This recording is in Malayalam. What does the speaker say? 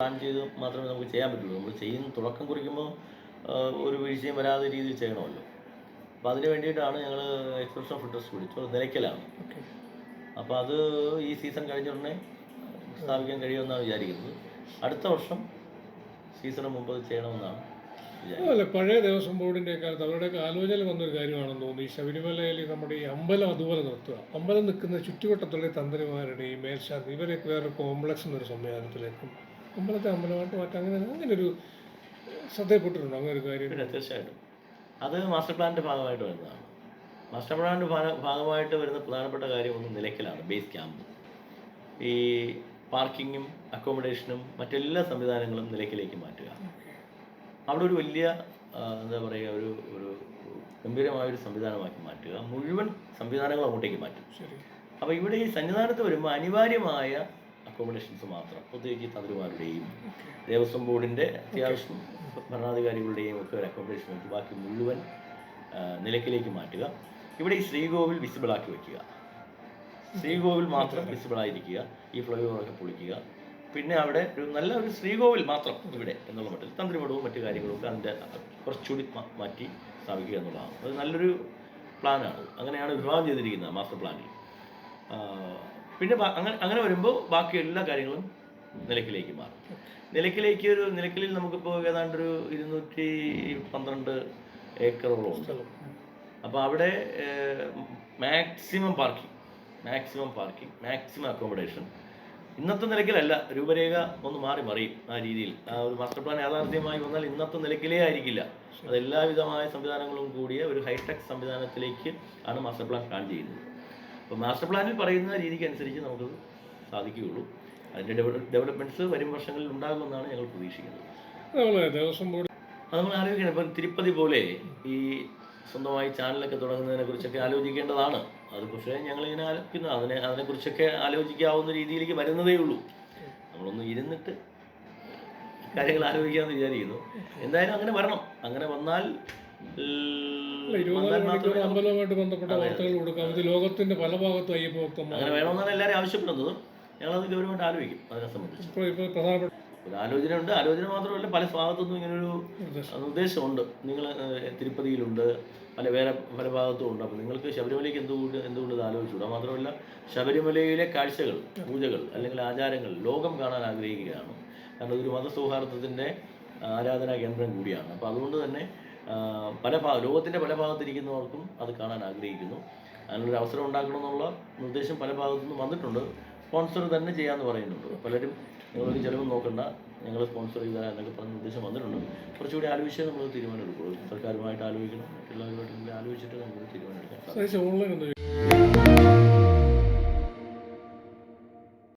പ്ലാൻ ചെയ്ത് മാത്രമേ നമുക്ക് ചെയ്യാൻ പറ്റുള്ളൂ. നമ്മൾ തുടക്കം കുറിക്കുമ്പോൾ ഒരു വീഴ്ചയും വരാതെ രീതിയിൽ ചെയ്യണമല്ലോ. അപ്പോൾ അതിന് വേണ്ടിയിട്ടാണ് ഞങ്ങൾ എക്സ്പ്രഷൻ ഓഫ് ഇൻട്രസ്റ്റ് വിളിച്ചു. അത് നിലയ്ക്കലാണ്. അപ്പോൾ അത് ഈ സീസൺ കഴിഞ്ഞ ഉടനെ സ്ഥാപിക്കാൻ കഴിയുമെന്നാണ് വിചാരിക്കുന്നത്. അടുത്ത വർഷം സീസണിന് മുമ്പ് അത് ചെയ്യണമെന്നാണ് അല്ല, പഴയ ദേവസ്വം ബോർഡിൻ്റെ കാലത്ത് അവരുടെയൊക്കെ ആലോചന വന്നൊരു കാര്യമാണെന്ന് തോന്നുന്നു. ഈ ശബരിമലയിൽ നമ്മുടെ ഈ അമ്പലം അതുപോലെ നിർത്തുക. അമ്പലം നിൽക്കുന്ന ചുറ്റുവട്ടത്തുള്ള തന്ത്രിമാരുടെയും മേൽശാന്തി ഇവരെയൊക്കെ വേറെ കോംപ്ലക്സ് എന്നൊരു സംവിധാനത്തിലേക്കും അമ്പലത്തെ അമ്പലമായിട്ട് മാറ്റാം. അങ്ങനൊരു ശ്രദ്ധയപ്പെട്ടിട്ടുണ്ടോ അങ്ങനെ ഒരു കാര്യം? തീർച്ചയായിട്ടും അത് മാസ്റ്റർ പ്ലാനിൻ്റെ ഭാഗമായിട്ട് വരുന്നതാണ്. മാസ്റ്റർ പ്ലാനിൻ്റെ ഭാഗമായിട്ട് വരുന്ന പ്രധാനപ്പെട്ട കാര്യം ഒന്ന് നിലയ്ക്കലാണ്. ബേസ് ക്യാമ്പ്, ഈ പാർക്കിങ്ങും അക്കോമഡേഷനും മറ്റെല്ലാ സംവിധാനങ്ങളും നിലയ്ക്കലേക്ക് മാറ്റുക. അവിടെ ഒരു വലിയ എന്താ പറയുക, ഒരു ഒരു ഗംഭീരമായൊരു സംവിധാനമാക്കി മാറ്റുക. മുഴുവൻ സംവിധാനങ്ങളും അങ്ങോട്ടേക്ക് മാറ്റും. അപ്പോൾ ഇവിടെ ഈ സന്നിധാനത്ത് വരുമ്പോൾ അനിവാര്യമായ അക്കോമഡേഷൻസ് മാത്രം, പ്രത്യേകിച്ച് തന്ത്രിമാരുടെയും ദേവസ്വം ബോർഡിൻ്റെ അത്യാവശ്യം ഭരണാധികാരികളുടെയും ഒക്കെ ഒരു അക്കോമഡേഷൻ വെച്ച് ബാക്കി മുഴുവൻ നിലയ്ക്കലേക്ക് മാറ്റുക. ഇവിടെ ഈ ശ്രീകോവിൽ വിസിബിളാക്കി വയ്ക്കുക. ശ്രീകോവിൽ മാത്രം വിസിബിളായിരിക്കുക. ഈ ഫ്ലൈ ഓവറൊക്കെ പൊളിക്കുക. പിന്നെ അവിടെ നല്ല ഒരു ശ്രീകോവിൽ മാത്രം ഇവിടെ എന്നുള്ള മട്ടിൽ തന്ത്രിമഠവും മറ്റു കാര്യങ്ങളൊക്കെ അതിൻ്റെ കുറച്ചുകൂടി മാറ്റി സ്ഥാപിക്കുക എന്നുള്ളതാണ്. അത് നല്ലൊരു പ്ലാനാണ്. അങ്ങനെയാണ് വിഭാഗം ചെയ്തിരിക്കുന്നത് മാസ്റ്റർ പ്ലാനിൽ. പിന്നെ അങ്ങനെ വരുമ്പോൾ ബാക്കി എല്ലാ കാര്യങ്ങളും നിലയ്ക്കലേക്ക് മാറും. നിലയ്ക്കലിൽ നമുക്കിപ്പോൾ ഏതാണ്ടൊരു 212 ഏക്കറോളം ഉണ്ട്. അപ്പോൾ അവിടെ മാക്സിമം പാർക്കിംഗ്, മാക്സിമം അക്കോമഡേഷൻ. ഇന്നത്തെ നിലയ്ക്കലല്ല, രൂപരേഖ ഒന്ന് മറിയും ആ രീതിയിൽ. ആ ഒരു മാസ്റ്റർ പ്ലാൻ യാഥാർത്ഥ്യമായി വന്നാൽ ഇന്നത്തെ നിലയ്ക്കലേ ആയിരിക്കില്ല. അത് എല്ലാവിധമായ സംവിധാനങ്ങളും കൂടിയ ഒരു ഹൈടെക് സംവിധാനത്തിലേക്ക് ആണ് മാസ്റ്റർ പ്ലാൻ ചെയ്യുന്നത്. അപ്പോൾ മാസ്റ്റർ പ്ലാനിൽ പറയുന്ന രീതിക്ക് അനുസരിച്ച് നമുക്കത് സാധിക്കുകയുള്ളൂ. അതിൻ്റെ ഡെവലപ്മെൻറ്റ്സ് വരും വർഷങ്ങളിൽ ഉണ്ടാകുമെന്നാണ് ഞങ്ങൾ പ്രതീക്ഷിക്കുന്നത്. ദേവസ്വം ബോർഡ് അത് നമ്മൾ ആലോചിക്കണം. ഇപ്പം തിരുപ്പതി പോലെ ഈ സ്വന്തമായി ചാനലൊക്കെ തുടങ്ങുന്നതിനെ കുറിച്ചൊക്കെ ആലോചിക്കേണ്ടതാണ്. അത് പക്ഷേ ഞങ്ങളിങ്ങനെ ആലോചിക്കുന്നു, അതിനെക്കുറിച്ചൊക്കെ ആലോചിക്കാവുന്ന രീതിയിലേക്ക് വരുന്നതേ ഉള്ളൂ. നമ്മളൊന്ന് ഇരുന്നിട്ട് കാര്യങ്ങൾ ആലോചിക്കാമെന്ന് വിചാരിക്കുന്നു. എന്തായാലും അങ്ങനെ വരണം. അങ്ങനെ വന്നാൽ അമ്പലവുമായിട്ട് ബന്ധപ്പെട്ട വാർത്തകൾ കൊടുക്കാം. ഇത് ലോകത്തിന്റെ പല ഭാഗത്തും അയ്യപ്പ ഭക്തന്മാർ അങ്ങനെ വേണമെന്നാണ് എല്ലാവരും ആവശ്യപ്പെടുന്നത്. ഞങ്ങളത് ഗൗരവമായിട്ട് ആലോചിക്കും. അതിനെ സംബന്ധിച്ച് പ്രധാനപ്പെട്ട ഒരു ആലോചനയുണ്ട്. ആലോചന മാത്രമല്ല, പല ഭാഗത്തുനിന്നും ഇങ്ങനൊരു നിർദ്ദേശമുണ്ട്. നിങ്ങൾ തിരുപ്പതിയിലുണ്ട്, പല ഭാഗത്തും ഉണ്ട്. അപ്പോൾ നിങ്ങൾക്ക് ശബരിമലയ്ക്ക് എന്തുകൊണ്ട് ഇത് ആലോചിച്ചുകൂടാ? മാത്രമല്ല, ശബരിമലയിലെ കാഴ്ചകൾ, പൂജകൾ അല്ലെങ്കിൽ ആചാരങ്ങൾ ലോകം കാണാൻ ആഗ്രഹിക്കുകയാണ്. കാരണം ഇതൊരു മതസൗഹാർദ്ദത്തിൻ്റെ ആരാധനാ കേന്ദ്രം കൂടിയാണ്. അപ്പോൾ അതുകൊണ്ട് തന്നെ ലോകത്തിൻ്റെ പല ഭാഗത്തിരിക്കുന്നവർക്കും അത് കാണാൻ ആഗ്രഹിക്കുന്നു. അതിനൊരു അവസരം ഉണ്ടാക്കണമെന്നുള്ള നിർദ്ദേശം പല ഭാഗത്തുനിന്നും വന്നിട്ടുണ്ട്. സ്പോൺസർ തന്നെ ചെയ്യാമെന്ന് പറയുന്നുണ്ട്. പലരും നിങ്ങളൊരു ചിലവും നോക്കണ്ട, ഞങ്ങൾ സ്പോൺസർ ചെയ്താൽ എന്നൊക്കെ പറഞ്ഞ നിർദ്ദേശം വന്നിട്ടുണ്ട്. കുറച്ചുകൂടി ആലോചിച്ചേ നമ്മൾ തീരുമാനം എടുക്കുള്ളൂ. സർക്കാരുമായിട്ട് ആലോചിക്കണം, മറ്റുള്ളവരുമായിട്ട് ആലോചിച്ചിട്ട് നമുക്ക് തീരുമാനം എടുക്കാം.